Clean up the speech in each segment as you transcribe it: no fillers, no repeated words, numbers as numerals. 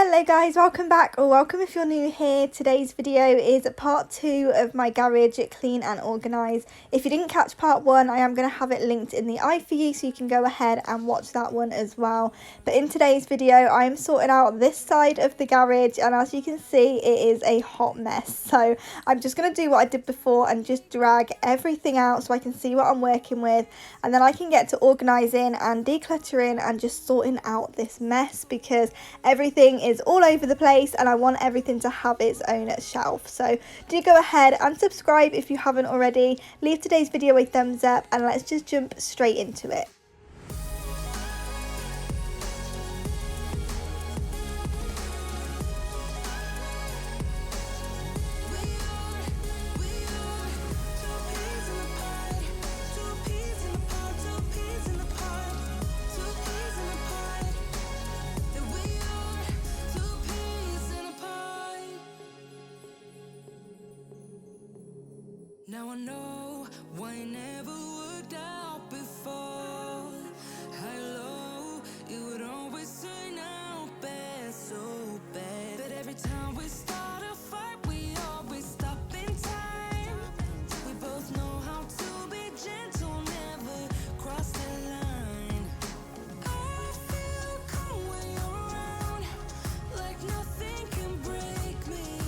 Hello guys, welcome back, or welcome if you're new here. Today's video is part 2 of my garage clean and organise. If you didn't catch part 1, I am going to have it linked in the eye for you, so you can go ahead and watch that one as well. But in today's video, I am sorting out this side of the garage, and as you can see, it is a hot mess. So I'm just going to do what I did before and just drag everything out so I can see what I'm working with, and then I can get to organising and decluttering and just sorting out this mess, because everything is all over the place and I want everything to have its own shelf. So do go ahead and subscribe if you haven't already. Leave today's video a thumbs up and let's just jump straight into it. Now I know why it never worked out before. High low, it would always turn out bad, so bad. But every time we start a fight, we always stop in time. We both know how to be gentle, never cross the line. I feel calm when you're around, like nothing can break me.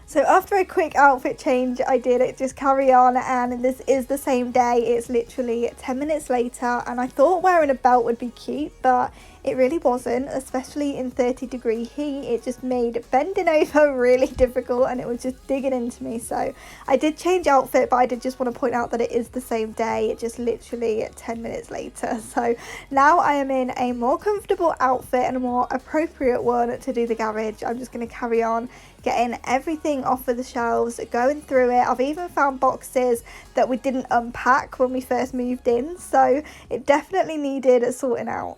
So after a quick outfit change, I did it just carry on, and this is the same day. It's literally 10 minutes later, and I thought wearing a belt would be cute, but it really wasn't, especially in 30-degree heat. It just made bending over really difficult and it was just digging into me. So I did change outfit, but I did just want to point out that it is the same day. It just literally 10 minutes later. So now I am in a more comfortable outfit and a more appropriate one to do the garage. I'm just going to carry on getting everything off of the shelves, going through it. I've even found boxes that we didn't unpack when we first moved in, so it definitely needed sorting out.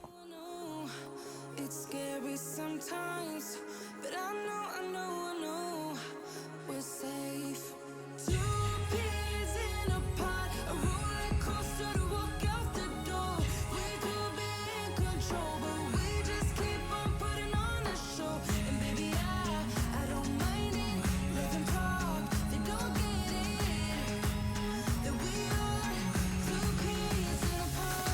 It's scary sometimes, but I know we're safe. Two peas in a pod, a roller coaster to walk out the door. We could be in control, but we just keep on putting on a show. And baby, I don't mind it. Let them talk, they don't get it. That we are two peas in a pod.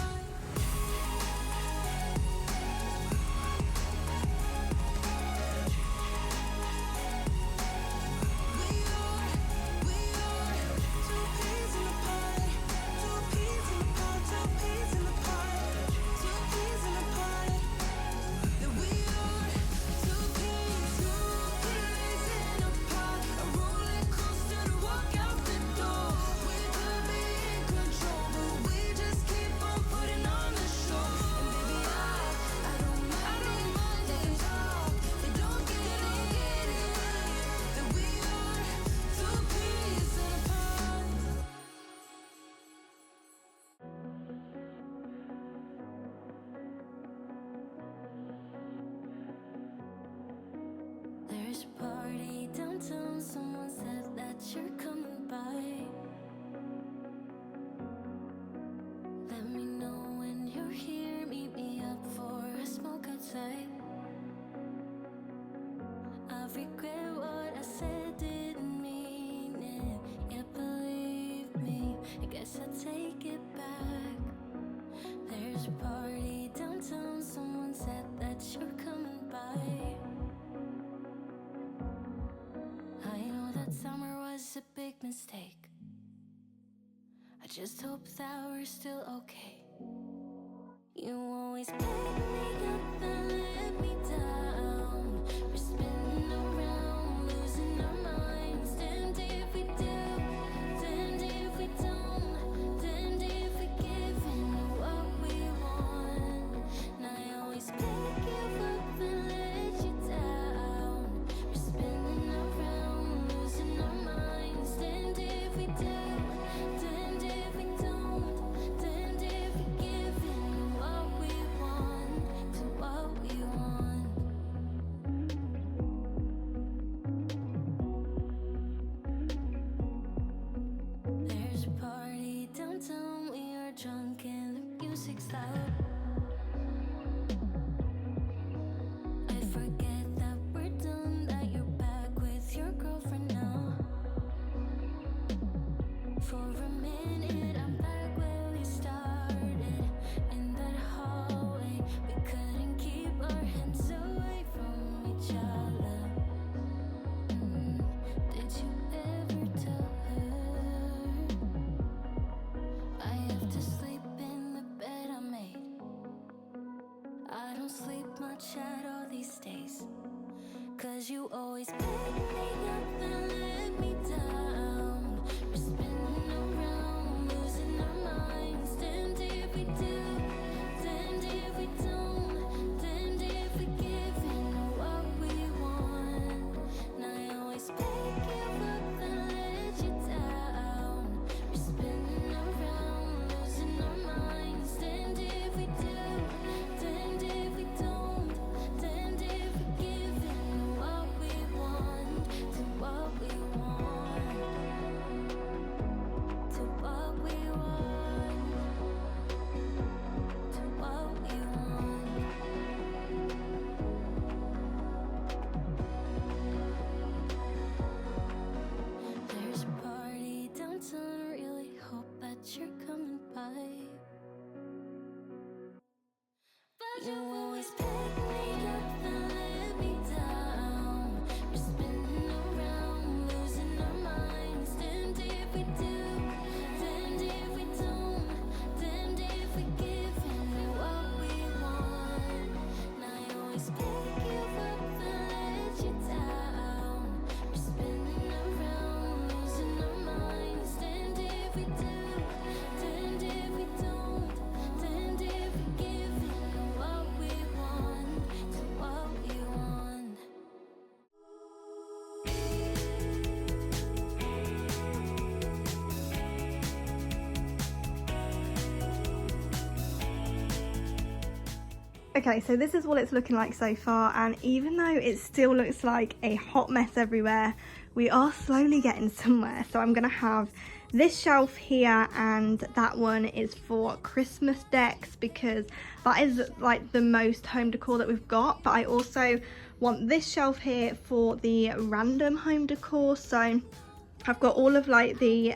There's a party downtown, someone said that you're coming by. Let me know when you're here, meet me up for a smoke outside. I regret what I said, didn't mean it. Yeah, believe me, I guess I'll take it back. There's a party downtown, someone said that you're coming by. I know that summer was a big mistake. I just hope that we're still okay. You always pick me up and let me down. We're spinning around, losing our minds. Damned if we do, damned if we don't, damned if we give in what we want. And I always pick you up and let you down. We're spinning without. I forget that we're done, that you're back with your girlfriend now. For a minute, I'm back where we started, in that hallway. We couldn't keep our hands away from each other. Did you ever tell her I have to sleep in the bed I made? I don't sleep much at all these days, 'cause you always pick me up and let me down. We're spinning around, losing our minds. Damned if we do, damned if we don't, damned if we give in what we want. And I always pick you up and let you down. We're spinning around, losing our minds. Damned if we do, damned if we don't, damned if we give in what we want, to what we want, to what we want, to what we want. There's a party downtown, really hope that you're coming by. But you always pick me up and let me down. We're spinning around, losing our minds. Damned if we do, damned if we don't, damned if we give in what we want. And I always pick you up and let you down. We're spinning around, losing our minds. Damned if we do, damned if we don't, damned if we give in what we want, to what we want. Okay, so this is what it's looking like so far, and even though it still looks like a hot mess everywhere, we are slowly getting somewhere. So I'm gonna have this shelf here, and that one is for Christmas decks, because that is like the most home decor that we've got. But I also want this shelf here for the random home decor. So I've got all of like the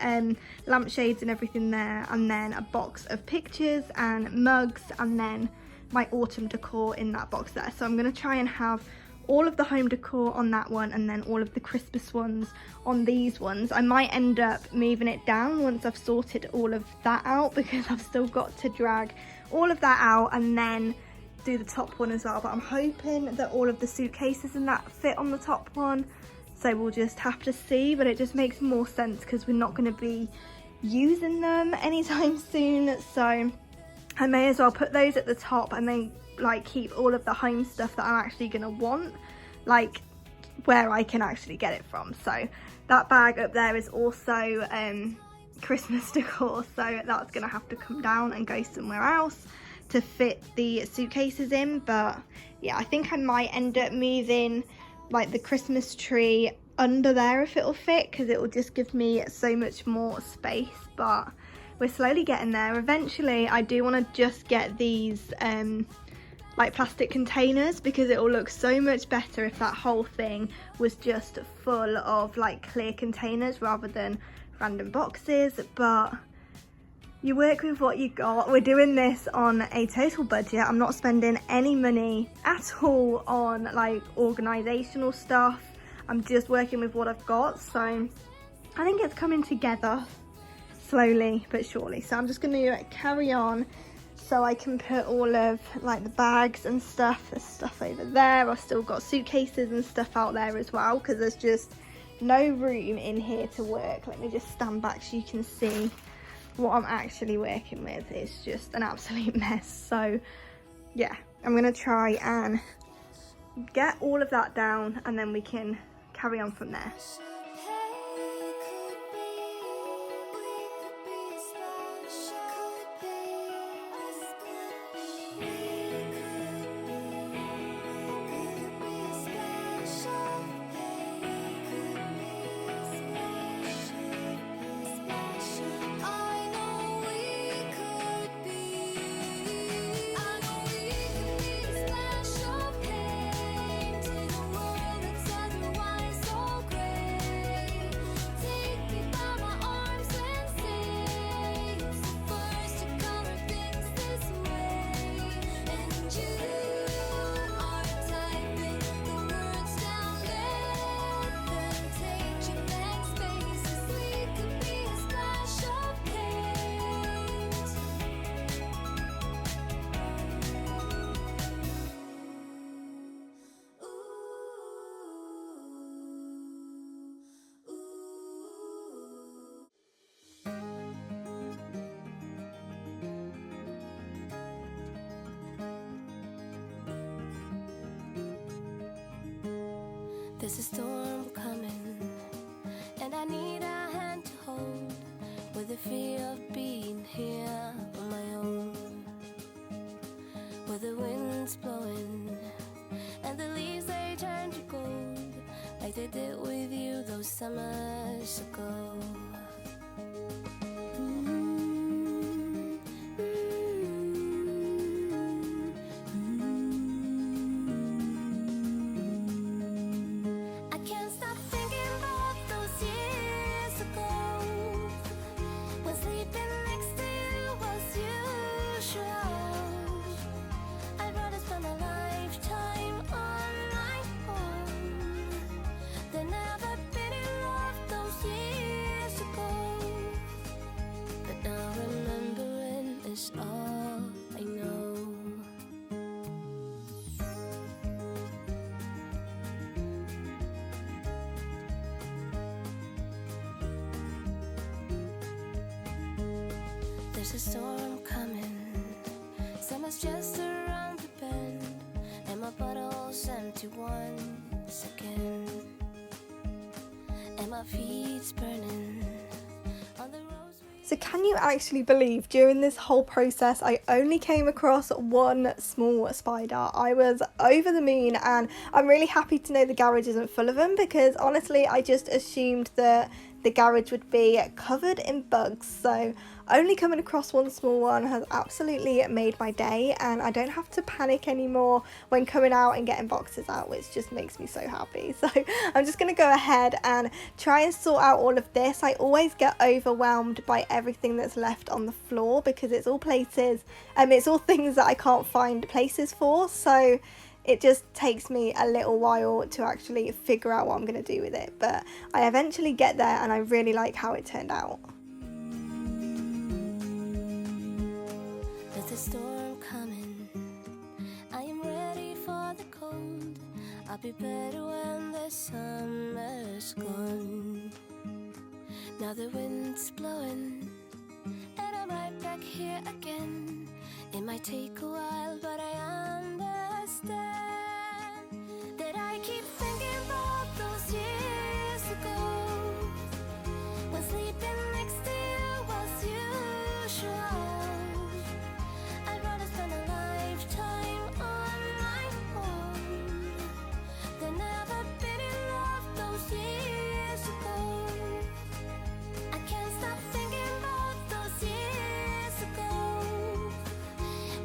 lampshades and everything there, and then a box of pictures and mugs, and then my autumn decor in that box there. So I'm going to try and have all of the home decor on that one, and then all of the Christmas ones on these ones. I might end up moving it down once I've sorted all of that out, because I've still got to drag all of that out and then do the top one as well. But I'm hoping that all of the suitcases and that fit on the top one, so we'll just have to see. But it just makes more sense because we're not going to be using them anytime soon, so I may as well put those at the top and then like keep all of the home stuff that I'm actually gonna want, like where I can actually get it from. So that bag up there is also Christmas decor, so that's gonna have to come down and go somewhere else to fit the suitcases in. But yeah, I think I might end up moving like the Christmas tree under there if it'll fit, because it will just give me so much more space. But we're slowly getting there. Eventually I do want to just get these like plastic containers, because it will look so much better if that whole thing was just full of like clear containers rather than random boxes. But you work with what you got. We're doing this on a total budget. I'm not spending any money at all on like organisational stuff. I'm just working with what I've got, so I think it's coming together slowly but surely. So I'm just going to carry on so I can put all of like the bags and stuff, there's stuff over there. I've still got suitcases and stuff out there as well, because there's just no room in here to work. Let me just stand back so you can see what I'm actually working with. It's just an absolute mess. So yeah, I'm going to try and get all of that down, and then we can carry on from there. There's a storm coming, and I need a hand to hold, with the fear of being here on my own, where the wind's blowing and the leaves they turn to gold, like they did with you those summers ago. I can't stop thinking about those years ago, when sleeping next to you was usual. I'd rather spend a lifetime on my own than ever been in love those years ago. But now remembering is all I know. There's a storm coming, summer's just around the bend, and my bottle's empty once again, and my feet's burning on the rose. So can you actually believe during this whole process I only came across one small spider? I was over the moon, and I'm really happy to know the garage isn't full of them, because honestly I just assumed that the garage would be covered in bugs. So only coming across one small one has absolutely made my day, and I don't have to panic anymore when coming out and getting boxes out, which just makes me so happy. So I'm just going to go ahead and try and sort out all of this. I always get overwhelmed by everything that's left on the floor, because it's all places, it's all things that I can't find places for, so it just takes me a little while to actually figure out what I'm going to do with it, but I eventually get there, and I really like how it turned out. There's a storm coming, I am ready for the cold. I'll be better when the summer's gone. Now the wind's blowing, and I'm right back here again. It might take a while, but I understand that I keep thinking about those years ago, when sleeping next to you was usual. I'd rather spend a lifetime on my own than ever been in love those years ago. I can't stop thinking about those years ago,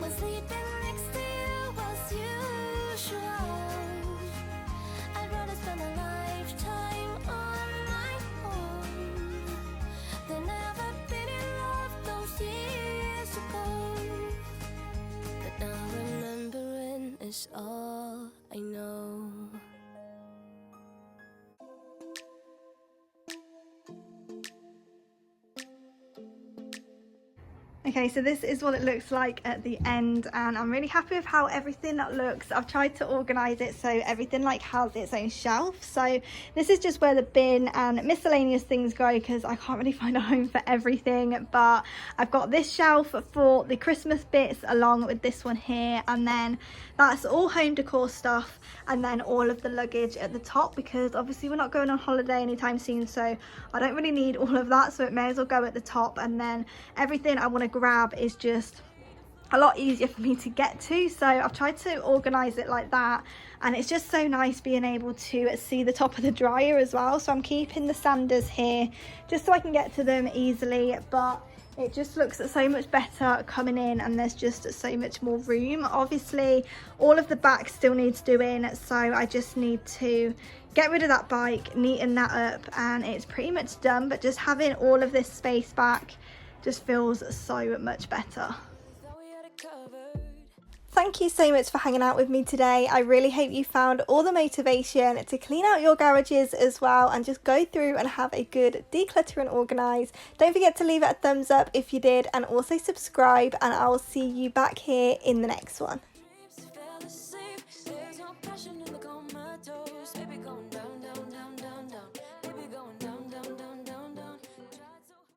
when sleeping next to you was usual. I'd rather spend a lifetime on my own than ever been in love those years ago. But now remembering is all I know. Okay, so this is what it looks like at the end, and I'm really happy with how everything looks. I've tried to organise it so everything like has its own shelf. So this is just where the bin and miscellaneous things go, because I can't really find a home for everything. But I've got this shelf for the Christmas bits along with this one here, and then that's all home decor stuff, and then all of the luggage at the top, because obviously we're not going on holiday anytime soon, so I don't really need all of that, so it may as well go at the top. And then everything I want to grab is just a lot easier for me to get to, so I've tried to organize it like that. And it's just so nice being able to see the top of the dryer as well. So I'm keeping the sanders here just so I can get to them easily, but it just looks so much better coming in, and there's just so much more room. Obviously all of the back still needs doing, so I just need to get rid of that bike, neaten that up, and it's pretty much done. But just having all of this space back just feels so much better. Thank you so much for hanging out with me today. I really hope you found all the motivation to clean out your garages as well, and just go through and have a good declutter and organise. Don't forget to leave it a thumbs up if you did, and also subscribe, and I will see you back here in the next one.